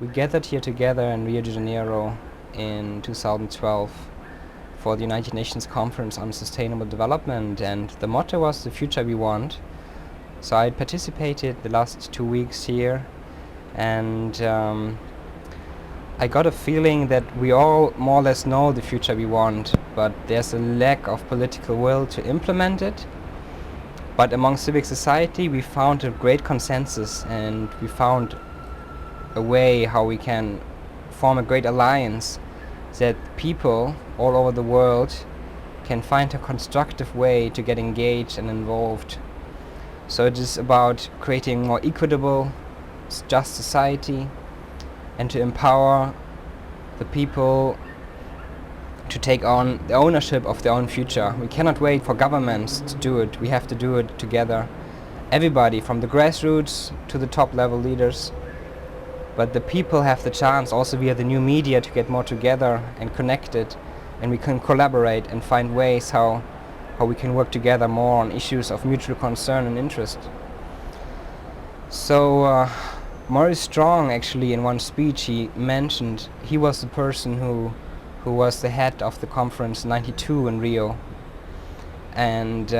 we gathered here together in Rio de Janeiro in 2012 for the United Nations Conference on Sustainable Development, and the motto was "The Future We Want." So I participated the last 2 weeks here, and I got a feeling that we all more or less know the future we want, but there's a lack of political will to implement it. But among civic society we found a great consensus, and we found a way how we can form a great alliance that people all over the world can find a constructive way to get engaged and involved. So it is about creating more equitable, just society, and to empower the people to take on the ownership of their own future. We cannot wait for governments to do it. We have to do it together. Everybody, from the grassroots to the top level leaders. But the people have the chance also via the new media to get more together and connected, and we can collaborate and find ways how we can work together more on issues of mutual concern and interest. So Maurice Strong, actually, in one speech he mentioned, he was the person who was the head of the conference 92 in Rio, and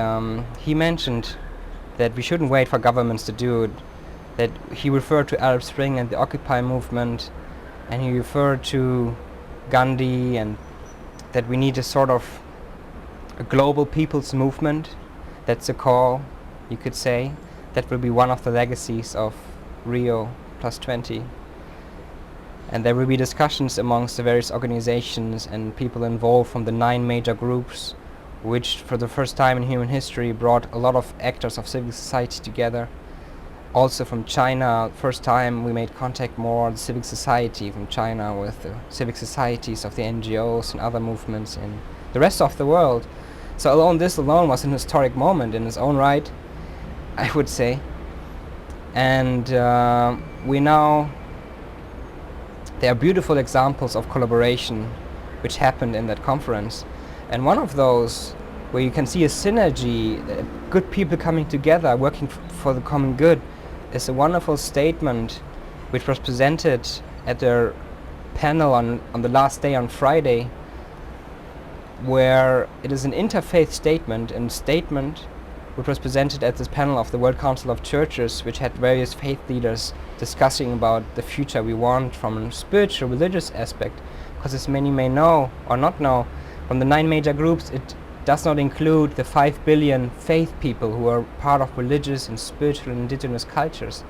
he mentioned that we shouldn't wait for governments to do it, that he referred to Arab Spring and the Occupy movement, and he referred to Gandhi, and that we need a sort of a global people's movement. That's a call, you could say. That will be one of the legacies of Rio+20. And there will be discussions amongst the various organizations and people involved from the 9 major groups, which for the first time in human history brought a lot of actors of civil society together. Also from China, first time we made contact more with civic society from China with the civic societies of the NGOs and other movements in the rest of the world. So this alone was an historic moment in its own right, I would say. And there are beautiful examples of collaboration which happened in that conference. And one of those where you can see a synergy, good people coming together, working for the common good, is a wonderful statement which was presented at their panel on the last day on Friday, where it is an interfaith statement, and statement which was presented at this panel of the World Council of Churches, which had various faith leaders discussing about the future we want from a spiritual, religious aspect. Because as many may know or not know, from the 9 major groups, it does not include the 5 billion faith people who are part of religious and spiritual and indigenous cultures.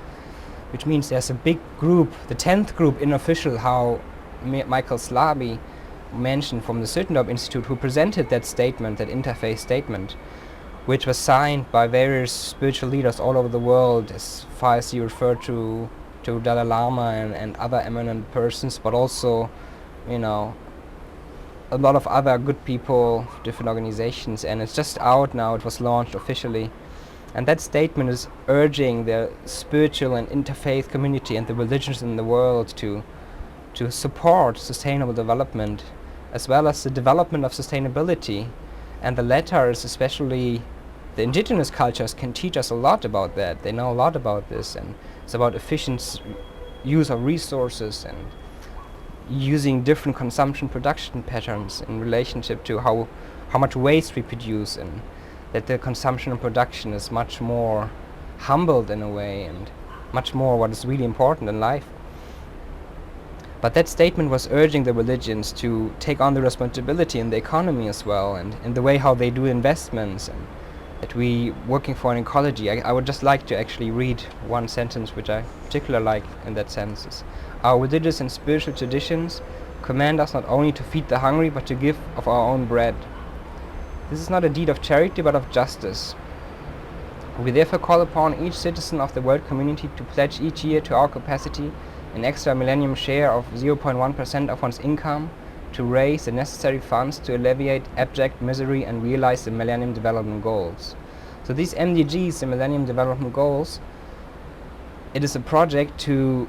Which means there's a big group, the 10th group unofficial, how Michael Slaby mentioned from the Süddendorf Institute, who presented that statement, that interfaith statement, which was signed by various spiritual leaders all over the world, as far as he referred to Dalai Lama and other eminent persons, but also, a lot of other good people, different organizations, and it's just out now. It was launched officially. And that statement is urging the spiritual and interfaith community and the religions in the world to support sustainable development, as well as the development of sustainability. And the latter is especially the indigenous cultures can teach us a lot about that. They know a lot about this, and it's about efficient use of resources and using different consumption production patterns in relationship to how much waste we produce, and that the consumption and production is much more humbled in a way and much more what is really important in life. But that statement was urging the religions to take on the responsibility in the economy as well, and in the way how they do investments, and that we working for an ecology. I would just like to actually read one sentence which I particularly like in that sense. Is, our religious and spiritual traditions command us not only to feed the hungry, but to give of our own bread. This is not a deed of charity, but of justice. We therefore call upon each citizen of the world community to pledge each year to our capacity an extra millennium share of 0.1% of one's income to raise the necessary funds to alleviate abject misery and realize the Millennium Development Goals. So these MDGs, the Millennium Development Goals, it is a project to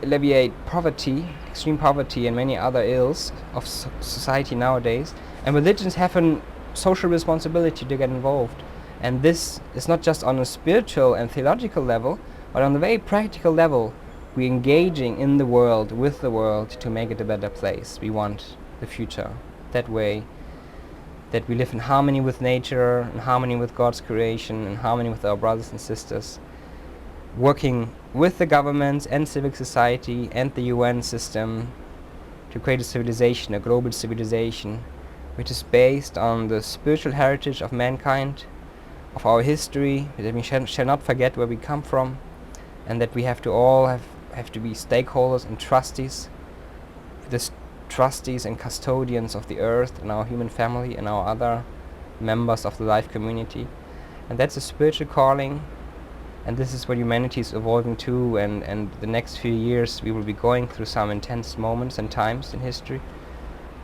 alleviate poverty, extreme poverty, and many other ills of society nowadays. And religions have a social responsibility to get involved. And this is not just on a spiritual and theological level, but on a very practical level. we're engaging in the world, with the world, to make it a better place. We want the future that way, that we live in harmony with nature, in harmony with God's creation, in harmony with our brothers and sisters, working with the governments and civic society and the UN system to create a civilization, a global civilization, which is based on the spiritual heritage of mankind, of our history, that we shall not forget where we come from, and that we have to all have to be stakeholders and trustees, trustees and custodians of the earth and our human family and our other members of the life community. And that's a spiritual calling, and this is what humanity is evolving to, and the next few years we will be going through some intense moments and times in history,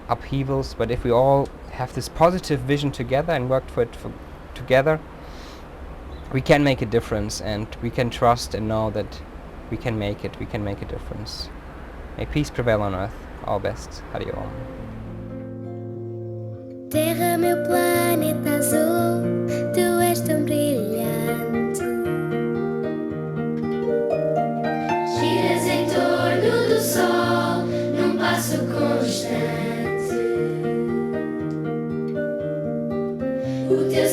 upheavals, but if we all have this positive vision together and work for it together, we can make a difference, and we can trust and know that we can make it, we can make a difference. May peace prevail on earth. All best. Hari Om. Terra, meu planeta azul, tu és tão brilhante. Giras em torno do sol, num passo constante. O teu